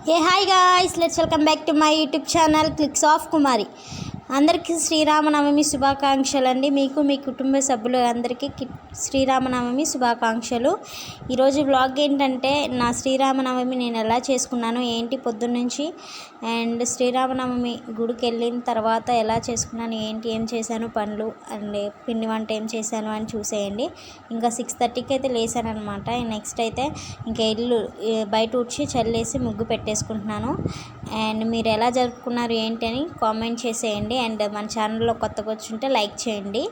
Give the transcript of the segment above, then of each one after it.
Hey hi guys, let's welcome back to my YouTube channel Clicks of Kumari. అందరికీ శ్రీరామనవమి శుభాకాంక్షలు అండి. మీకు మీ కుటుంబ సభ్యులు అందరికీ శ్రీరామనవమి శుభాకాంక్షలు. ఈరోజు వ్లాగ్ ఏంటంటే నా శ్రీరామనవమి నేను ఎలా చేసుకున్నాను ఏంటి పొద్దున్నుంచి అండ్ శ్రీరామనవమి గుడికి వెళ్ళిన తర్వాత ఎలా చేసుకున్నాను ఏంటి ఏం చేశాను పనులు అండ్ పిండి వంట ఏం చేశాను అని చూసేయండి. ఇంకా 6:30కి అయితే లేసాను అనమాట. నెక్స్ట్ అయితే ఇంకా ఇల్లు బయట ఊడ్చి చల్లేసి ముగ్గు పెట్టేసుకుంటున్నాను. అండ్ మీరు ఎలా జరుపుకున్నారు ఏంటి అని కామెంట్ చేసేయండి. అండ్ మన ఛానల్లో కొత్తగా వచ్చుంటే లైక్ చేయండి.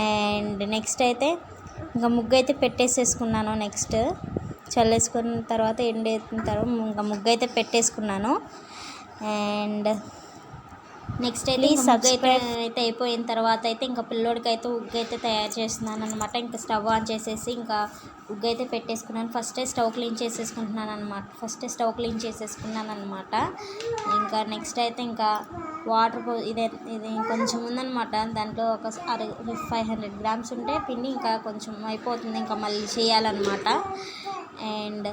అండ్ నెక్స్ట్ అయితే ఇంకా ముగ్గు అయితే పెట్టేసేసుకున్నాను. నెక్స్ట్ చల్లేసుకున్న తర్వాత ఎండేసిన తర్వాత ఇంకా ముగ్గు అయితే పెట్టేసుకున్నాను. అండ్ నెక్స్ట్ అయితే ఈ సగ్గు అయితే అయిపోయిన తర్వాత అయితే ఇంకా పిల్లోడికి అయితే ఉగ్గు అయితే తయారు చేస్తున్నాను అనమాట. ఇంకా స్టవ్ ఆన్ చేసేసి ఇంకా ఉగ్గు అయితే పెట్టేసుకున్నాను. ఫస్టే స్టవ్ క్లీన్ చేసేసుకున్నాను అనమాట. ఇంకా నెక్స్ట్ అయితే ఇంకా వాటర్ ఇది కొంచెం ఉందన్నమాట. దాంట్లో ఒక 500 grams ఉంటే పిండి ఇంకా కొంచెం అయిపోతుంది. ఇంకా మళ్ళీ చేయాలన్నమాట. అండ్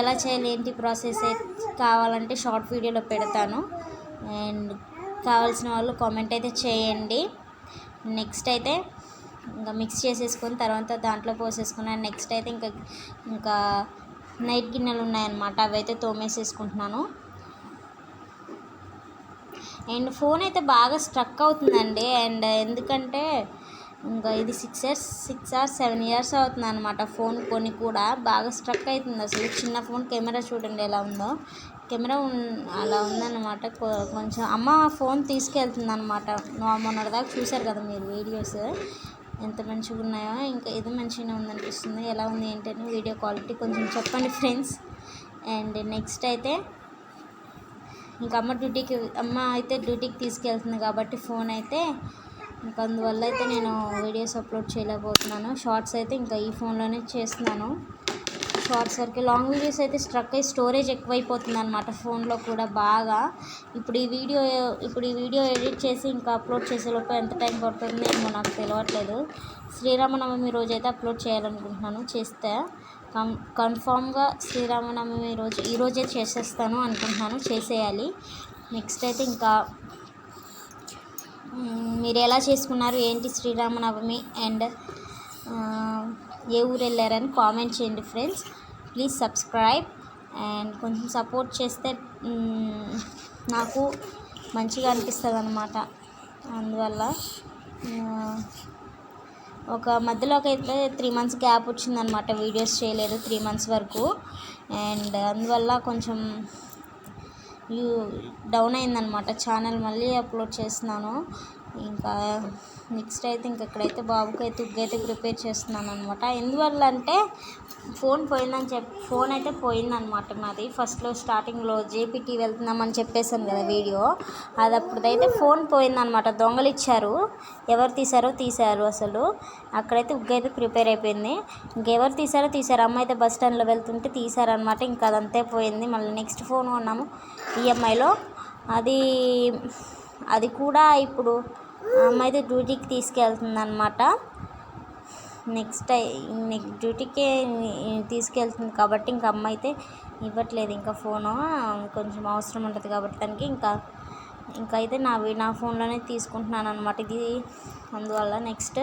ఎలా చేయాలి ఏంటి ప్రాసెస్ కావాలంటే షార్ట్ వీడియోలో పెడతాను. అండ్ కావాల్సిన వాళ్ళు కామెంట్ అయితే చేయండి. నెక్స్ట్ అయితే ఇంకా మిక్స్ చేసేసుకొని తర్వాత దాంట్లో పోసేసుకున్నాను. నెక్స్ట్ అయితే ఇంకా నైట్ గిన్నెలు ఉన్నాయన్నమాట, అవి అయితే తోమేసేసుకుంటున్నాను. అండ్ ఫోన్ అయితే బాగా స్ట్రక్ అవుతుందండి. అండ్ ఎందుకంటే ఇంకా ఇది 6 or 7 years అవుతుంది అనమాట. ఫోన్ కొని కూడా బాగా స్ట్రక్ అవుతుంది. అసలు చిన్న ఫోన్ కెమెరా చూడండి ఎలా ఉందో. కెమెరా అలా ఉందన్నమాట. కొంచెం అమ్మ ఫోన్ తీసుకెళ్తుంది అనమాట. మొన్నటిదాకా చూశారు కదా మీరు వీడియోస్, ఎంత మంచిగా ఉన్నాయో. ఇంకా ఇది మంచిగానే ఉందనిపిస్తుంది. ఎలా ఉంది ఏంటని వీడియో క్వాలిటీ కొంచెం చెప్పండి ఫ్రెండ్స్. అండ్ నెక్స్ట్ అయితే ఇంకా అమ్మ అయితే డ్యూటీకి తీసుకెళ్తుంది కాబట్టి ఫోన్ అయితే ఇంకా అందువల్ల అయితే నేను వీడియోస్ అప్లోడ్ చేయలేకపోతున్నాను. షార్ట్స్ అయితే ఇంకా ఈ ఫోన్లోనే చేస్తున్నాను. షార్ట్స్ వరకు లాంగ్ వీడియోస్ అయితే స్ట్రక్ అయ్యి స్టోరేజ్ ఎక్కువైపోతుంది అనమాట ఫోన్లో కూడా బాగా. ఇప్పుడు ఈ వీడియో ఎడిట్ చేసి ఇంకా అప్లోడ్ చేసేలోపు ఎంత టైం పడుతుందో ఏమో నాకు తెలియట్లేదు. శ్రీరామనవమి రోజు అయితే అప్లోడ్ చేయాలనుకుంటున్నాను. చేస్తే కన్ఫామ్గా శ్రీరామనవమి ఈరోజే చేసేస్తాను అనుకుంటున్నాను, చేసేయాలి. నెక్స్ట్ అయితే ఇంకా మీరు ఎలా చేసుకున్నారు ఏంటి శ్రీరామనవమి అండ్ ఏ ఊరు వెళ్ళారని కామెంట్ చేయండి ఫ్రెండ్స్. ప్లీజ్ సబ్స్క్రైబ్ అండ్ కొంచెం సపోర్ట్ చేస్తే నాకు మంచిగా అనిపిస్తుంది అన్నమాట. అందువల్ల ఒక మధ్యలోకి అయితే 3 months గ్యాప్ వచ్చిందనమాట, వీడియోస్ చేయలేదు 3 months వరకు. అండ్ అందువల్ల కొంచెం డౌన్ అయిందనమాట ఛానల్. మళ్ళీ అప్లోడ్ చేస్తున్నాను. ఇంకా నెక్స్ట్ అయితే ఇక్కడైతే బాబుకి అయితే ఉగ్గు అయితే ప్రిపేర్ చేస్తున్నాను అనమాట. ఎందువల్ల అంటే ఫోన్ అయితే పోయిందనమాట నాది. ఫస్ట్లో స్టార్టింగ్లో జేపీటీ వెళ్తున్నామని చెప్పేసాను కదా వీడియో, అది అప్పుడైతే ఫోన్ పోయిందనమాట. దొంగలు ఇచ్చారు, ఎవరు తీశారు అసలు. అక్కడైతే ఉగ్గు అయితే ప్రిపేర్ అయిపోయింది. ఇంకెవరు తీశారు అమ్మ అయితే బస్ స్టాండ్లో వెళ్తుంటే తీశారనమాట. ఇంకా అదంతే పోయింది. మళ్ళీ నెక్స్ట్ ఫోన్ కొన్నాము ఈఎంఐలో. అది కూడా ఇప్పుడు అమ్మ అయితే డ్యూటీకి తీసుకెళ్తుంది అనమాట. నెక్స్ట్ డ్యూటీకి తీసుకెళ్తుంది కాబట్టి ఇంకా అమ్మ అయితే ఇవ్వట్లేదు ఇంకా ఫోను. కొంచెం అవసరం ఉంటుంది కాబట్టి దానికి ఇంకా అయితే నా ఫోన్లోనే తీసుకుంటున్నాను అనమాట ఇది. అందువల్ల నెక్స్ట్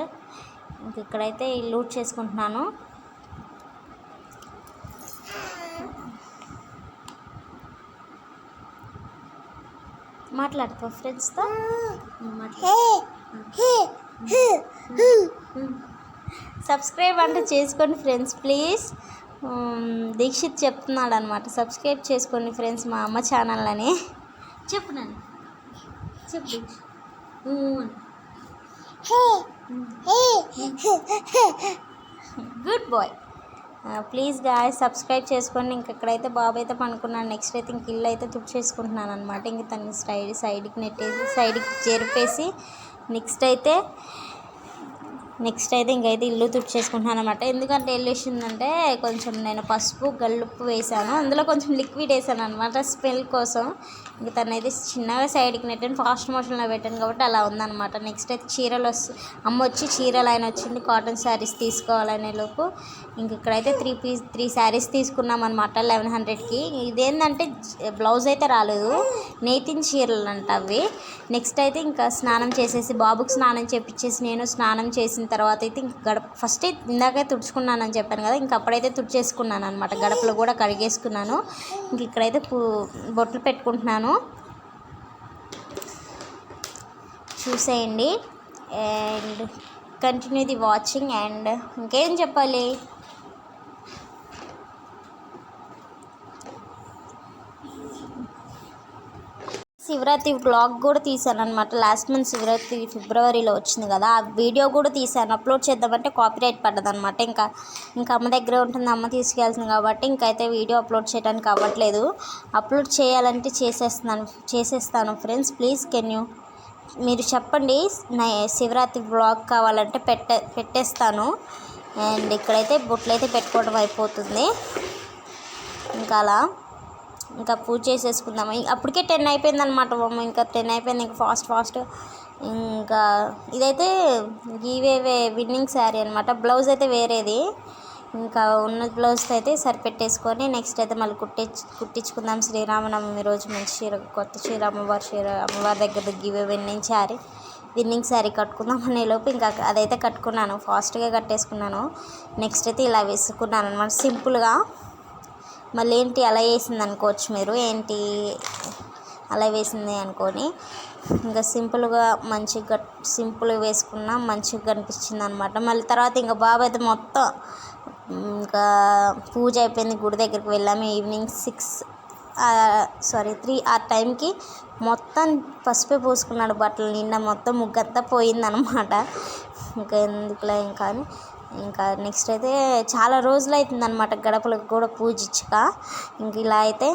ఇక్కడైతే లూట్ చేసుకుంటున్నాను. మాట్లాడుకో ఫ్రెండ్స్తో. సబ్స్క్రైబ్ అంటే చేసుకోండి ఫ్రెండ్స్ ప్లీజ్. దీక్షిత్ చెప్తున్నాడు అనమాట, సబ్స్క్రైబ్ చేసుకోండి ఫ్రెండ్స్ మా అమ్మ ఛానల్ అని. చెప్పు good bye. Please guys subscribe చేసుకోండి. ఇక్కడైతే బాబు అయితే పనుకున్నాను. నెక్స్ట్ అయితే ఇల్లు అయితే తుడిచేసుకుంటున్నాను అనమాట. ఇంక తను సైడ్కి జరిపేసి నెక్స్ట్ అయితే నెక్స్ట్ అయితే ఇంకైతే ఇల్లు తుడిచేసుకుంటున్నాను అనమాట. ఎందుకంటే వెళ్ళేసిందంటే కొంచెం నేను పసుపు గల్లుప్పు వేసాను, అందులో కొంచెం లిక్విడ్ వేసాను అనమాట స్మెల్ కోసం. ఇంక తనైతే చిన్నగా సైడ్కి నెట్టాను, ఫాస్ట్ మోషన్లో పెట్టాను కాబట్టి అలా ఉందన్నమాట. నెక్స్ట్ అయితే చీరలు అమ్మ వచ్చి చీరలు ఆయన వచ్చింది కాటన్ శారీస్ తీసుకోవాలనే లోపు ఇంక ఇక్కడైతే 3 శారీస్ తీసుకున్నాం అనమాట 1100కి. ఇదేంటంటే బ్లౌజ్ అయితే రాలేదు, నేతిన్ చీరలు అంట అవి. నెక్స్ట్ అయితే ఇంకా స్నానం చేసేసి బాబుకి స్నానం చేపించేసి నేను స్నానం చేసిన తర్వాత అయితే ఇంక ఫస్ట్ ఇందాకే తుడుచుకున్నానని చెప్పాను కదా, ఇంక అప్పుడైతే తుడిచేసుకున్నాను అనమాట. గడపలు కూడా కడిగేసుకున్నాను. ఇంక ఇక్కడైతే బొట్లు పెట్టుకుంటున్నాను, చూసేయండి. And continue the watching. And ఇంకేం చెప్పాలి, శివరాత్రి వ్లాగ్ కూడా తీసాను అనమాట. లాస్ట్ మంత్ శివరాత్రి ఫిబ్రవరిలో వచ్చింది కదా, ఆ వీడియో కూడా తీసాను. అప్లోడ్ చేద్దామంటే కాపీరైట్ పడ్డదనమాట. ఇంకా అమ్మ దగ్గర ఉంటుంది, అమ్మ తీసుకెళ్తుంది కాబట్టి ఇంకైతే వీడియో అప్లోడ్ చేయడానికి అవ్వట్లేదు. అప్లోడ్ చేయాలంటే చేసేస్తాను ఫ్రెండ్స్. ప్లీజ్ మీరు చెప్పండి, శివరాత్రి వ్లాగ్ కావాలంటే పెట్టేస్తాను. అండ్ ఇక్కడైతే బొట్లు అయితే పెట్టుకోవడం అయిపోతుంది. ఇంకా అలా ఇంకా పూజ చేసేసుకుందాము. అప్పటికే 10 అయిపోయిందనమాట. ఇంకా 10 అయిపోయింది. ఇంకా ఫాస్ట్ ఇంకా ఇదైతే గీవే విన్నింగ్ శారీ అనమాట. బ్లౌజ్ అయితే వేరేది, ఇంకా ఉన్న బ్లౌజ్ అయితే సరిపెట్టేసుకొని నెక్స్ట్ అయితే మళ్ళీ కుట్టించుకుందాం. శ్రీరామనవమి రోజు మంచి చీర, కొత్త చీర, అమ్మవారి దగ్గర గీవే విన్నింగ్ శారీ కట్టుకుందాం అనేలోపు ఇంకా అదైతే కట్టుకున్నాను, ఫాస్ట్గా కట్టేసుకున్నాను. నెక్స్ట్ అయితే ఇలా వేసుకున్నాను అనమాట సింపుల్గా. మళ్ళీ ఏంటి అలా వేసింది అనుకోవచ్చు మీరు, ఏంటి అలా వేసింది అనుకొని ఇంకా సింపుల్గా మంచిగా సింపుల్గా వేసుకున్నా మంచిగా కనిపించింది అనమాట. మళ్ళీ తర్వాత ఇంకా బాబు అయితే మొత్తం ఇంకా పూజ అయిపోయింది, గుడి దగ్గరికి వెళ్ళాము. ఈవినింగ్ 3 ఆ టైంకి మొత్తం పసుపే పూసుకున్నాడు, బట్టలు నిండా మొత్తం ముగ్గంతా పోయిందనమాట. ఇంకా ఎందుకులే ఇంకా నెక్స్ట్ అయితే చాలా రోజులు అవుతుంది అనమాట గడపలకు కూడా పూజించక. ఇంక ఇలా అయితే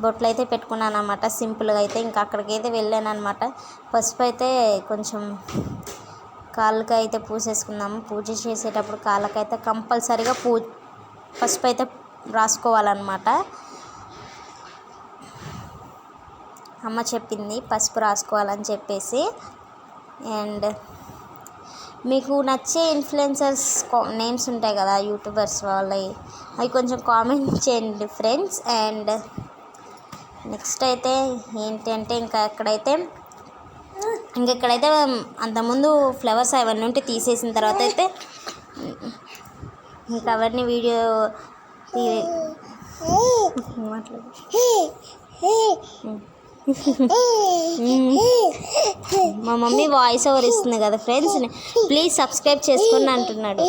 బొట్లు అయితే పెట్టుకున్నాను అనమాట సింపుల్గా అయితే. ఇంకా అక్కడికి అయితే వెళ్ళాను అనమాట. పసుపు అయితే కొంచెం కాళ్ళకి అయితే పూసేసుకుందాము. పూజ చేసేటప్పుడు కాళ్ళకైతే కంపల్సరీగా పసుపు అయితే రాసుకోవాలన్నమాట. అమ్మ చెప్పింది పసుపు రాసుకోవాలని చెప్పేసి. అండ్ మీకు నచ్చే ఇన్ఫ్లుయెన్సర్స్ నేమ్స్ ఉంటాయి కదా, యూట్యూబర్స్ వాళ్ళవి, అవి కొంచెం కామెంట్ చేయండి ఫ్రెండ్స్. అండ్ నెక్స్ట్ అయితే ఏంటంటే ఇక్కడైతే అంతకుముందు ఫ్లవర్స్ అవన్నీ ఉంటే తీసేసిన తర్వాత అయితే ఇంకా అవన్నీ వీడియో మా మమ్మీ వాయిస్ ఓవర్ ఇస్తుంది కదా ఫ్రెండ్స్, ప్లీజ్ సబ్స్క్రైబ్ చేసుకొని అంటున్నాడు.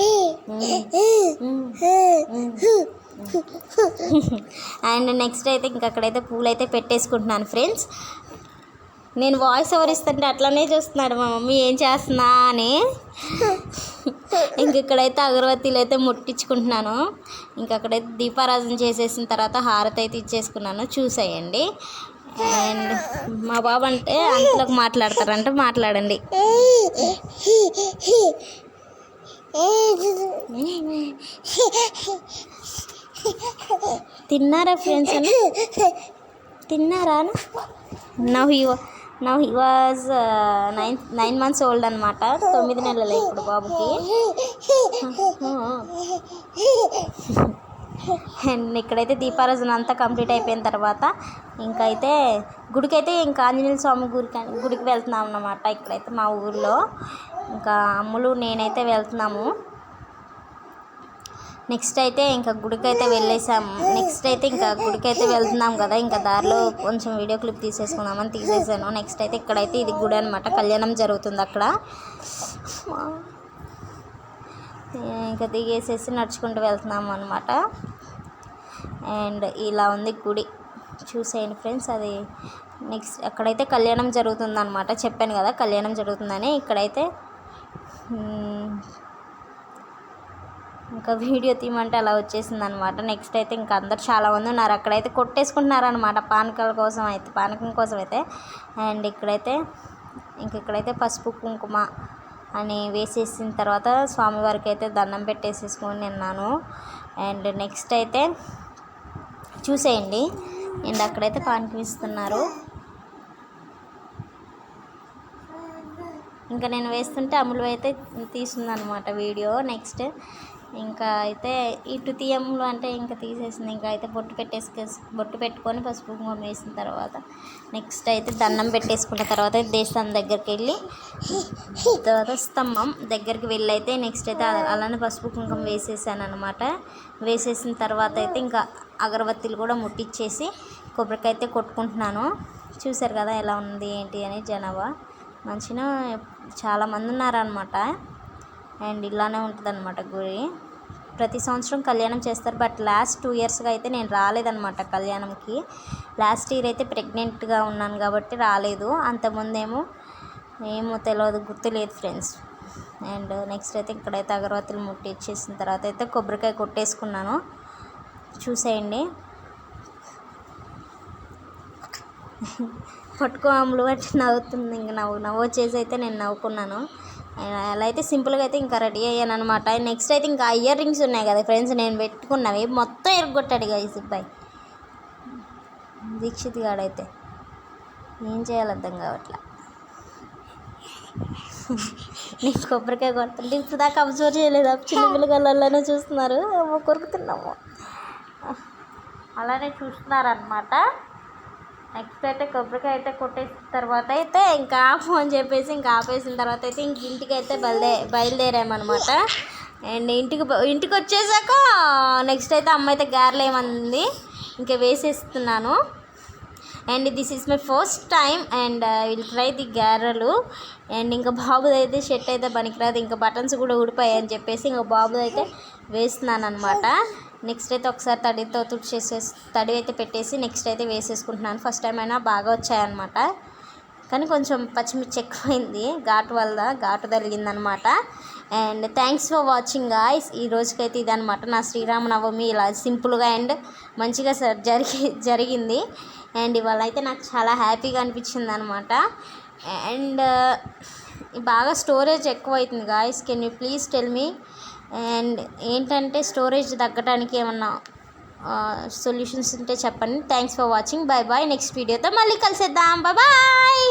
అండ్ నెక్స్ట్ అయితే అక్కడైతే పూలు అయితే పెట్టేసుకుంటున్నాను ఫ్రెండ్స్. నేను వాయిస్ ఓవర్ ఇస్తుంటే అట్లనే చూస్తున్నాడు మా మమ్మీ ఏం చేస్తున్నా అని. ఇక్కడైతే అగరబత్తీలు అయితే ముట్టించుకుంటున్నాను. అక్కడైతే దీపారాధన చేసేసిన తర్వాత హారతి అయితే ఇచ్చేసుకున్నాను, చూసేయండి. అండ్ మా బాబు అంటే అంతలోకి మాట్లాడతారంటే మాట్లాడండి. తిన్నారా ఫ్రెండ్స్ అని తిన్నారా? Now he was 9 months old అనమాట. 9 నెలలే ఇప్పుడు బాబుకి. అండ్ ఇక్కడైతే దీపారాధన అంతా కంప్లీట్ అయిపోయిన తర్వాత ఇంకైతే గుడికైతే ఆంజనేయ స్వామి గుడికి వెళ్తున్నాం అన్నమాట. ఇక్కడైతే మా ఊర్లో అమ్ములు నేనైతే వెళ్తున్నాము. నెక్స్ట్ అయితే గుడికైతే వెళ్ళేసాము. నెక్స్ట్ అయితే గుడికైతే వెళ్తున్నాం కదా, దారిలో కొంచెం వీడియో క్లిప్ తీసేసుకుందామని తీసేసాను. నెక్స్ట్ అయితే ఇక్కడైతే ఇది గుడి అనమాట, కళ్యాణం జరుగుతుంది అక్కడ. దిగేసేసి నడుచుకుంటూ వెళ్తున్నాము అనమాట. అండ్ ఇలా ఉంది గుడి, చూసేయండి ఫ్రెండ్స్. అది నెక్స్ట్ అక్కడైతే కళ్యాణం జరుగుతుంది అనమాట, చెప్పాను కదా కళ్యాణం జరుగుతుందని. ఇక్కడైతే వీడియో తీయమంటే అలా వచ్చేసింది అనమాట. నెక్స్ట్ అయితే అందరు చాలామంది ఉన్నారు, అక్కడైతే కొట్టేసుకుంటున్నారనమాట పానకం కోసం అయితే. అండ్ ఇక్కడైతే పసుపు కుంకుమ అని వేసేసిన తర్వాత స్వామివారికి అయితే దండం పెట్టేసేసుకొని తిన్నాను. అండ్ నెక్స్ట్ అయితే చూసేయండి, అండ్ అక్కడైతే పానకం ఇస్తున్నారు. ఇంకా నేను వేస్తుంటే అమ్ములు అయితే తీసిందనమాట వీడియో. నెక్స్ట్ ఇంకా అయితే ఇటు తీయములు అంటే ఇంకా తీసేసింది. ఇంకా అయితే బొట్టు పెట్టుకొని పసుపు కుంకుమ వేసిన తర్వాత నెక్స్ట్ అయితే దండం పెట్టేసుకున్న తర్వాత దేవస్థానం దగ్గరికి వెళ్ళి తర్వాత స్తంభం దగ్గరికి వెళ్ళి అయితే నెక్స్ట్ అయితే అలానే పసుపు కుంకుమ వేసేసాను అనమాట. వేసేసిన తర్వాత అయితే ఇంకా అగరబత్తీలు కూడా ముట్టించేసి కొబ్బరికాయ అయితే కొట్టుకుంటున్నాను. చూసారు కదా ఎలా ఉంది ఏంటి అని జనాభా మంచిగా చాలామంది ఉన్నారనమాట. అండ్ ఇలానే ఉంటుంది అనమాట గుడి. ప్రతి సంవత్సరం కళ్యాణం చేస్తారు, బట్ లాస్ట్ 2 ఇయర్స్గా అయితే నేను రాలేదనమాట కళ్యాణంకి. లాస్ట్ ఇయర్ అయితే ప్రెగ్నెంట్గా ఉన్నాను కాబట్టి రాలేదు, అంతకుముందేమో ఏమో తెలియదు, గుర్తులేదు ఫ్రెండ్స్. అండ్ నెక్స్ట్ అయితే ఇక్కడైతే అగరబత్తులు ముట్టించేసిన తర్వాత అయితే కొబ్బరికాయ కొట్టేసుకున్నాను. చూసేయండి, పట్టుకోములు బట్టి నవ్వుతుంది. ఇంక నవ్వు వచ్చేసి అయితే నేను నవ్వుకున్నాను. అలా అయితే సింపుల్గా అయితే ఇంకా రెడీ అయ్యాను అనమాట. నెక్స్ట్ అయితే ఇంకా ఇయర్ రింగ్స్ ఉన్నాయి కదా ఫ్రెండ్స్, నేను పెట్టుకున్నవి మొత్తం ఎరగొట్టాడు ఇక ఈ సిబ్బాయి దీక్షిత్ గాడైతే. ఏం చేయాలి అర్థం కావట్లా. నేను కొబ్బరికాయ కొడుతుంటే ఇప్పుడు దాకా అబ్జర్వ్ చేయలేదు, చిన్న పిల్లగాళ్ళనే చూస్తున్నారు, కొరుకుతున్నాము అలానే చూస్తున్నారనమాట. నెక్స్ట్ అయితే కొబ్బరికాయ అయితే కొట్టేసిన తర్వాత అయితే ఇంకా ఆపు అని చెప్పేసి ఇంకా ఆపేసిన తర్వాత అయితే ఇంక ఇంటికి అయితే బయలుదేరామన్నమాట. అండ్ ఇంటికి వచ్చేసాక నెక్స్ట్ అయితే అమ్మ అయితే గారెలు ఏమంది ఇంకా వేసేస్తున్నాను. And this is my first time and I will try the గారెలు. అండ్ ఇంకా బాబుది అయితే షర్ట్ అయితే పనికిరాదు, ఇంకా బటన్స్ కూడా ఊడిపోయాయి అని చెప్పేసి ఇంకా బాబుది అయితే వేస్తున్నాను అనమాట. నెక్స్ట్ అయితే ఒకసారి తడితో తడి అయితే పెట్టేసి నెక్స్ట్ అయితే వేసేసుకుంటున్నాను. ఫస్ట్ టైం అయినా బాగా వచ్చాయన్నమాట, కానీ కొంచెం పచ్చిమిర్చి ఎక్కువైంది, ఘాటు తగిలిందనమాట. And thanks for watching guys. ఈ రోజుకైతే ఇదనమాట నా శ్రీరామనవమి, ఇలా సింపుల్గా అండ్ మంచిగా జరిగింది. అండ్ ఇవాళ అయితే నాకు చాలా హ్యాపీగా అనిపించింది అనమాట. అండ్ బాగా స్టోరేజ్ ఎక్కువ అవుతుంది guys, can you please tell me. And ఏంటంటే స్టోరేజ్ తగ్గడానికి ఏమన్నా సొల్యూషన్స్ ఉంటే చెప్పండి. Thanks for watching, bye bye. Next వీడియోతో మళ్ళీ కలిసేద్దాం, బాయ్ బాయ్.